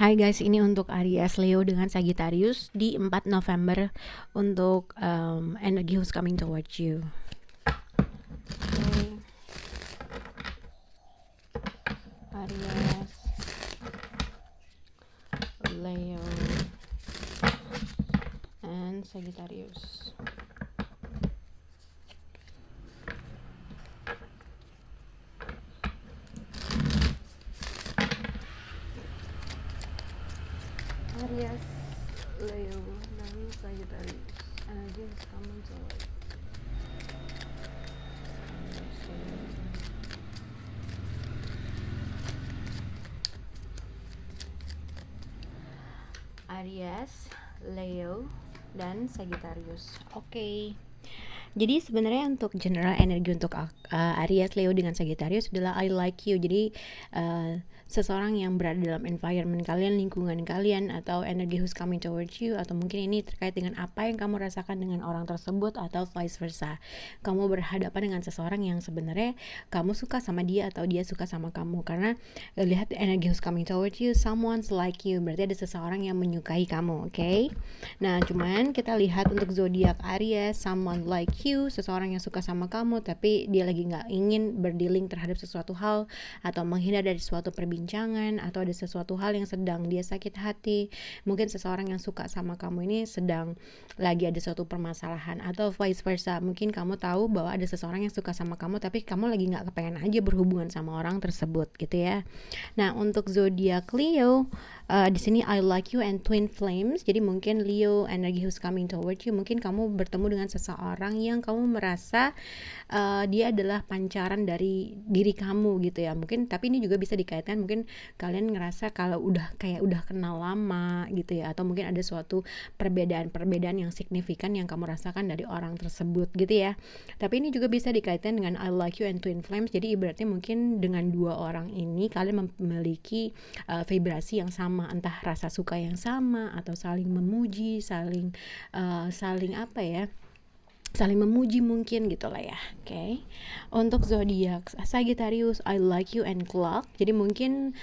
Hai guys, ini untuk Aries Leo dengan Sagittarius di 4 November untuk energy who's coming towards you. Okay. Aries, Leo, and Sagittarius. Aries, Leo, dan Sagittarius. Energy is coming towards. Aries, Leo, dan Sagittarius. Oke. Jadi sebenarnya untuk general energi untuk Aries, Leo dengan Sagittarius adalah I like you. Jadi seseorang yang berada dalam environment kalian, lingkungan kalian, atau energi who's coming towards you, atau mungkin ini terkait dengan apa yang kamu rasakan dengan orang tersebut, atau vice versa. Kamu berhadapan dengan seseorang yang sebenarnya kamu suka sama dia atau dia suka sama kamu. Karena lihat energi who's coming towards you, someone's like you, berarti ada seseorang yang menyukai kamu, oke? Nah, cuman kita lihat untuk zodiak Aries, someone like you, seseorang yang suka sama kamu tapi dia lagi nggak ingin berdealing terhadap sesuatu hal atau menghindar dari suatu perbincangan, atau ada sesuatu hal yang sedang dia sakit hati. Mungkin seseorang yang suka sama kamu ini sedang lagi ada suatu permasalahan, atau vice versa. Mungkin kamu tahu bahwa ada seseorang yang suka sama kamu tapi kamu lagi nggak kepengen aja berhubungan sama orang tersebut gitu ya. Nah, untuk zodiak Leo, di sini I like you and twin flames. Jadi mungkin Leo energy who's coming towards you, mungkin kamu bertemu dengan seseorang yang kamu merasa dia adalah pancaran dari diri kamu gitu ya. Mungkin tapi ini juga bisa dikaitkan, mungkin kalian ngerasa kalau udah kenal lama gitu ya, atau mungkin ada suatu perbedaan yang signifikan yang kamu rasakan dari orang tersebut gitu ya. Tapi ini juga bisa dikaitkan dengan I like you and twin flames. Jadi ibaratnya mungkin dengan dua orang ini kalian memiliki vibrasi yang sama, entah rasa suka yang sama atau saling memuji, saling apa ya, saling memuji mungkin gitulah ya. Oke. Untuk zodiak Sagittarius, I like you and clock. Jadi mungkin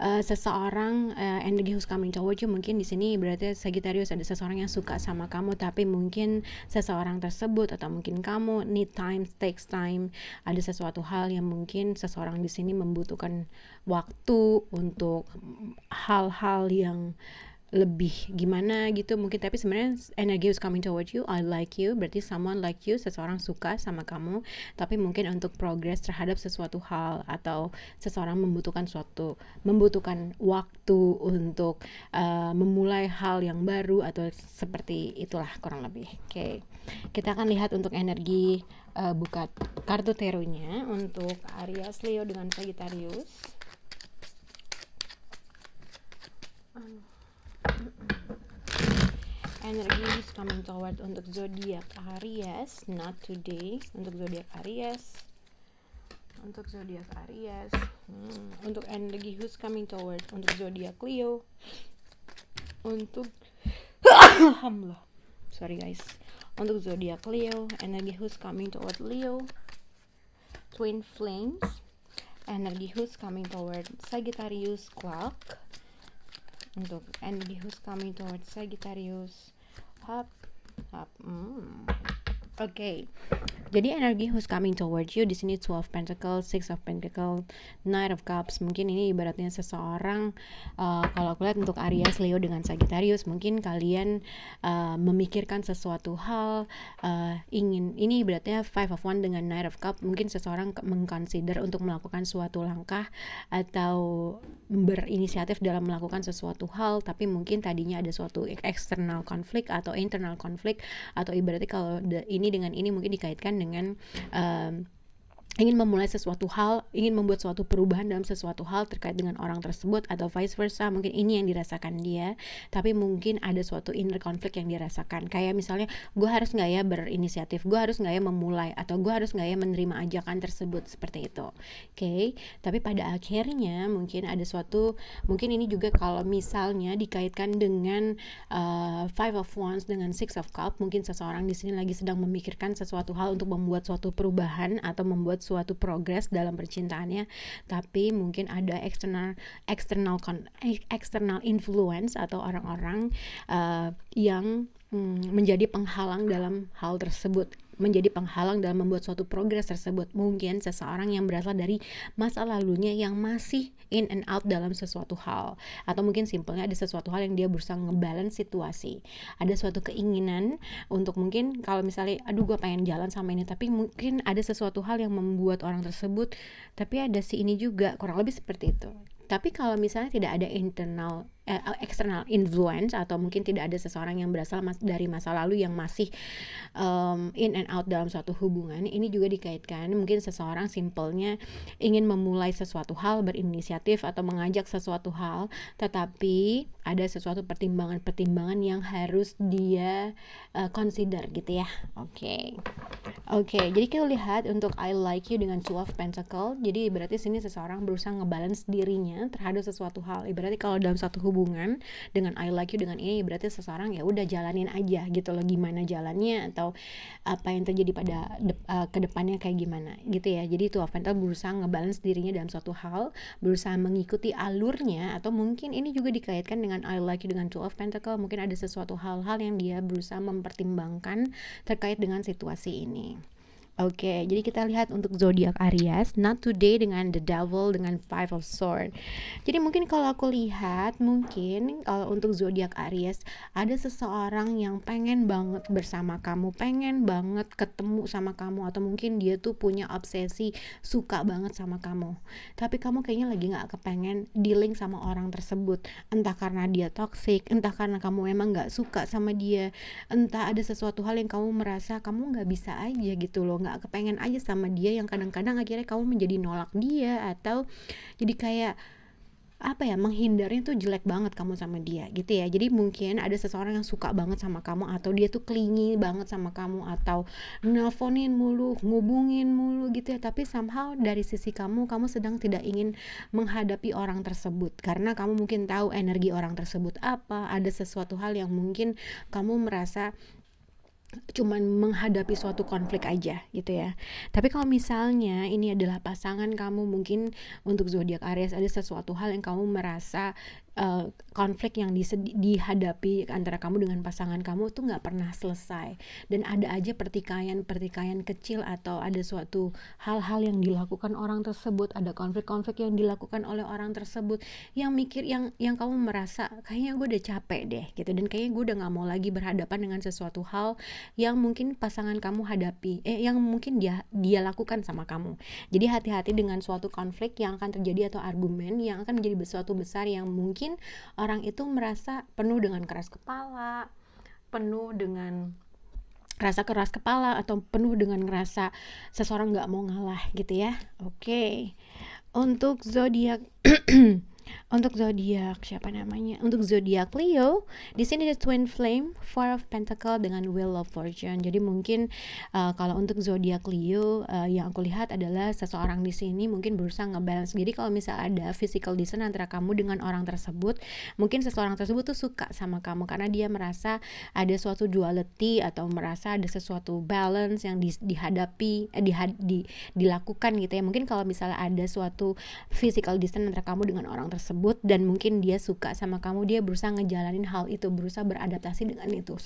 seseorang energi who's coming towards you, mungkin di sini berarti Sagittarius ada seseorang yang suka sama kamu, tapi mungkin seseorang tersebut atau mungkin kamu need time, takes time. Ada sesuatu hal yang mungkin seseorang di sini membutuhkan waktu untuk hal-hal yang lebih gimana gitu mungkin, tapi sebenarnya energi is coming towards you, I like you, berarti someone like you, seseorang suka sama kamu, tapi mungkin untuk progress terhadap sesuatu hal, atau seseorang membutuhkan waktu untuk memulai hal yang baru, atau seperti itulah kurang lebih. Oke. Kita akan lihat untuk energi buka kartu taronya untuk Aries, Leo dengan Sagittarius. Energi is coming toward untuk zodiak Aries, not today. Untuk zodiak Aries, untuk energi who's coming toward untuk zodiak Leo, untuk alhamdulillah, sorry guys, untuk zodiak Leo, energi who's coming toward Leo, twin flames, energi who's coming toward Sagittarius clock. Untuk energi who's coming toward Sagittarius, up. Okay. Jadi energi who's coming towards you di sini 2 of Pentacles, 6 of Pentacles, Knight of Cups. Mungkin ini ibaratnya seseorang kalau aku lihat untuk Aries, Leo dengan Sagittarius, mungkin kalian memikirkan sesuatu hal, ini ibaratnya 5 of Wands dengan Knight of Cups. Mungkin seseorang mengconsider untuk melakukan suatu langkah atau berinisiatif dalam melakukan sesuatu hal, tapi mungkin tadinya ada suatu external konflik atau internal konflik, atau ibaratnya kalau ini dengan ini mungkin dikaitkan dengan ingin memulai sesuatu hal, ingin membuat suatu perubahan dalam sesuatu hal terkait dengan orang tersebut, atau vice versa. Mungkin ini yang dirasakan dia, tapi mungkin ada suatu inner konflik yang dirasakan. Kayak misalnya, gue harus gak ya berinisiatif, gue harus gak ya memulai, atau gue harus gak ya menerima ajakan tersebut, seperti itu. Oke. Tapi pada akhirnya mungkin ada suatu, mungkin ini juga kalau misalnya dikaitkan dengan 5 of Wands dengan 6 of Cups, mungkin seseorang di sini lagi sedang memikirkan sesuatu hal untuk membuat suatu perubahan atau membuat suatu progres dalam percintaannya, tapi mungkin ada external influence atau orang-orang yang menjadi penghalang dalam hal tersebut, menjadi penghalang dalam membuat suatu progres tersebut. Mungkin seseorang yang berasal dari masa lalunya yang masih in and out dalam sesuatu hal, atau mungkin simpelnya ada sesuatu hal yang dia berusaha ngebalance situasi, ada suatu keinginan untuk mungkin kalau misalnya aduh gue pengen jalan sama ini, tapi mungkin ada sesuatu hal yang membuat orang tersebut, tapi ada si ini juga, kurang lebih seperti itu. Tapi kalau misalnya tidak ada external influence, atau mungkin tidak ada seseorang yang berasal dari masa lalu yang masih in and out dalam suatu hubungan, ini juga dikaitkan mungkin seseorang simpelnya ingin memulai sesuatu hal, berinisiatif atau mengajak sesuatu hal, tetapi ada sesuatu pertimbangan yang harus dia consider gitu ya. Oke, jadi kita lihat untuk I like you dengan Two of Pentacle. Jadi berarti sini seseorang berusaha ngebalance dirinya terhadap sesuatu hal. Ibaratnya kalau dalam satu hubungan dengan I like you dengan ini, berarti seseorang ya udah jalanin aja gitu loh, gimana jalannya atau apa yang terjadi pada kedepannya kayak gimana gitu ya. Jadi Two of Pentacle berusaha ngebalance dirinya dalam suatu hal, berusaha mengikuti alurnya, atau mungkin ini juga dikaitkan dengan I like you dengan Two of Pentacle. Mungkin ada sesuatu hal-hal yang dia berusaha mempertimbangkan terkait dengan situasi ini. Oke, jadi kita lihat untuk zodiak Aries, not today dengan the devil dengan Five of Swords. Jadi mungkin kalau aku lihat, mungkin kalau untuk zodiak Aries ada seseorang yang pengen banget bersama kamu, pengen banget ketemu sama kamu, atau mungkin dia tuh punya obsesi suka banget sama kamu. Tapi kamu kayaknya lagi nggak kepengen dealing sama orang tersebut, entah karena dia toxic, entah karena kamu emang nggak suka sama dia, entah ada sesuatu hal yang kamu merasa kamu nggak bisa aja gitu loh, nggak kepengen aja sama dia, yang kadang-kadang akhirnya kamu menjadi nolak dia, atau jadi kayak apa ya, menghindarnya tuh jelek banget kamu sama dia gitu ya. Jadi mungkin ada seseorang yang suka banget sama kamu, atau dia tuh clingy banget sama kamu, atau nelponin mulu, ngubungin mulu gitu ya, tapi somehow dari sisi kamu sedang tidak ingin menghadapi orang tersebut karena kamu mungkin tahu energi orang tersebut apa, ada sesuatu hal yang mungkin kamu merasa cuman menghadapi suatu konflik aja gitu ya. Tapi kalau misalnya ini adalah pasangan kamu, mungkin untuk zodiak Aries ada sesuatu hal yang kamu merasa konflik yang dihadapi antara kamu dengan pasangan kamu tuh nggak pernah selesai, dan ada aja pertikaian kecil, atau ada suatu hal-hal yang dilakukan orang tersebut, ada konflik-konflik yang dilakukan oleh orang tersebut, yang kamu merasa kayaknya gue udah capek deh gitu, dan kayaknya gue udah nggak mau lagi berhadapan dengan sesuatu hal yang mungkin pasangan kamu hadapi, yang mungkin dia lakukan sama kamu. Jadi hati-hati dengan suatu konflik yang akan terjadi atau argumen yang akan menjadi sesuatu besar, yang mungkin orang itu merasa penuh dengan keras kepala, penuh dengan rasa keras kepala, atau penuh dengan ngerasa seseorang nggak mau ngalah gitu ya. Oke. Untuk zodiak untuk zodiak Leo, di sini ada Twin Flame, Four of Pentacle dengan Wheel of Fortune. Jadi mungkin kalau untuk zodiak Leo, yang aku lihat adalah seseorang di sini mungkin berusaha ngebalance. Jadi kalau misal ada physical distance antara kamu dengan orang tersebut, mungkin seseorang tersebut tuh suka sama kamu karena dia merasa ada suatu duality, atau merasa ada sesuatu balance yang dilakukan gitu ya. Mungkin kalau misalnya ada suatu physical distance antara kamu dengan orang tersebut, dan mungkin dia suka sama kamu, dia berusaha ngejalanin hal itu, berusaha beradaptasi dengan itu.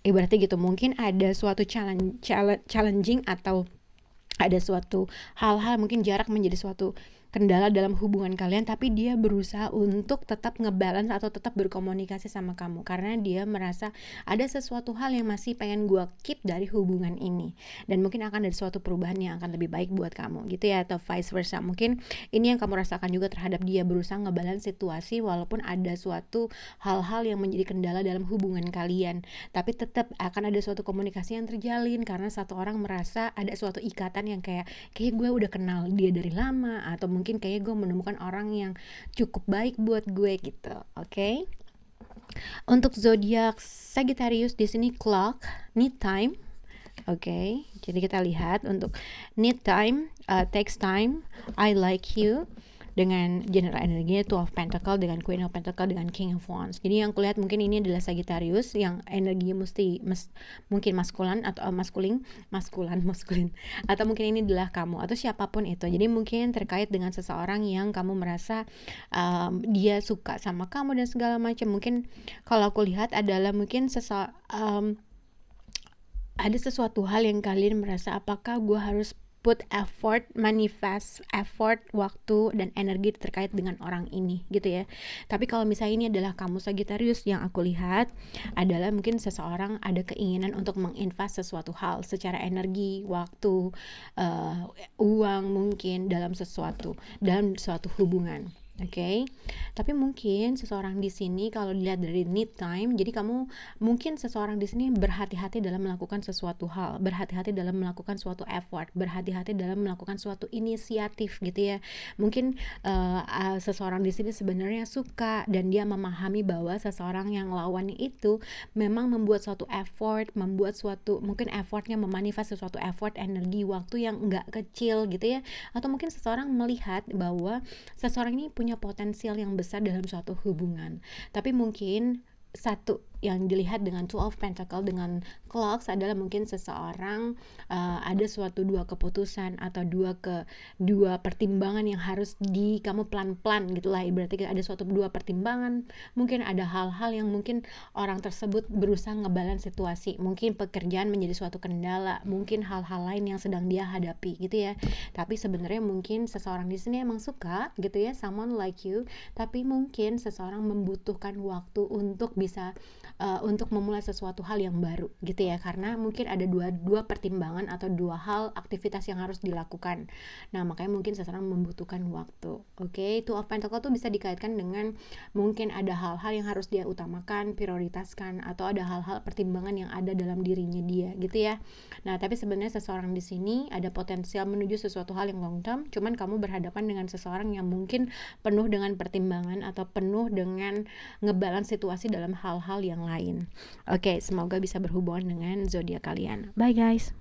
Ibaratnya gitu, mungkin ada suatu challenging, atau ada suatu hal-hal, mungkin jarak menjadi suatu kendala dalam hubungan kalian, tapi dia berusaha untuk tetap ngebalance atau tetap berkomunikasi sama kamu karena dia merasa ada sesuatu hal yang masih pengen gue keep dari hubungan ini, dan mungkin akan ada suatu perubahan yang akan lebih baik buat kamu gitu ya, atau vice versa. Mungkin ini yang kamu rasakan juga terhadap dia, berusaha ngebalance situasi walaupun ada suatu hal-hal yang menjadi kendala dalam hubungan kalian, tapi tetap akan ada suatu komunikasi yang terjalin karena satu orang merasa ada suatu ikatan yang kayak gue udah kenal dia dari lama, atau mungkin kayak gue menemukan orang yang cukup baik buat gue gitu. Oke. Untuk zodiak Sagittarius di sini clock, need time. Oke. Jadi kita lihat untuk need time, takes time, I like you, dengan general energinya Two of Pentacle dengan Queen of Pentacle dengan King of Wands. Jadi yang kulihat mungkin ini adalah Sagittarius yang energinya mungkin maskulin atau maskulin atau mungkin ini adalah kamu atau siapapun itu. Jadi mungkin terkait dengan seseorang yang kamu merasa dia suka sama kamu dan segala macam. Mungkin kalau aku lihat adalah mungkin ada sesuatu hal yang kalian merasa apakah gue harus put effort, manifest effort, waktu, dan energi terkait dengan orang ini gitu ya. Tapi kalau misalnya ini adalah kamu Sagittarius, yang aku lihat adalah mungkin seseorang ada keinginan untuk menginvest sesuatu hal secara energi, waktu, uang mungkin dalam suatu hubungan. Oke, tapi mungkin seseorang di sini kalau dilihat dari need time, jadi kamu mungkin seseorang di sini berhati-hati dalam melakukan sesuatu hal, berhati-hati dalam melakukan suatu effort, berhati-hati dalam melakukan suatu inisiatif gitu ya. Mungkin seseorang di sini sebenarnya suka dan dia memahami bahwa seseorang yang lawannya itu memang membuat suatu effort, mungkin effortnya memanifest sesuatu effort, energi, waktu yang enggak kecil gitu ya. Atau mungkin seseorang melihat bahwa seseorang ini punya potensial yang besar dalam suatu hubungan. Tapi mungkin satu yang dilihat dengan Two of Pentacle dengan Clocks adalah mungkin seseorang ada dua keputusan atau dua pertimbangan yang harus kamu pelan-pelan gitulah, berarti ada dua pertimbangan. Mungkin ada hal-hal yang mungkin orang tersebut berusaha ngebalance situasi, mungkin pekerjaan menjadi suatu kendala, mungkin hal-hal lain yang sedang dia hadapi gitu ya. Tapi sebenarnya mungkin seseorang di sini emang suka gitu ya, someone like you, tapi mungkin seseorang membutuhkan waktu untuk bisa untuk memulai sesuatu hal yang baru gitu ya, karena mungkin ada dua pertimbangan atau dua hal aktivitas yang harus dilakukan. Nah makanya mungkin seseorang membutuhkan waktu. Oke, Two of Pentacle tuh bisa dikaitkan dengan mungkin ada hal-hal yang harus dia utamakan, prioritaskan, atau ada hal-hal pertimbangan yang ada dalam dirinya dia gitu ya. Nah tapi sebenarnya seseorang di sini ada potensial menuju sesuatu hal yang long term, cuman kamu berhadapan dengan seseorang yang mungkin penuh dengan pertimbangan atau penuh dengan ngebalance situasi dalam hal-hal yang lain. Oke, semoga bisa berhubungan dengan zodiak kalian. Bye guys.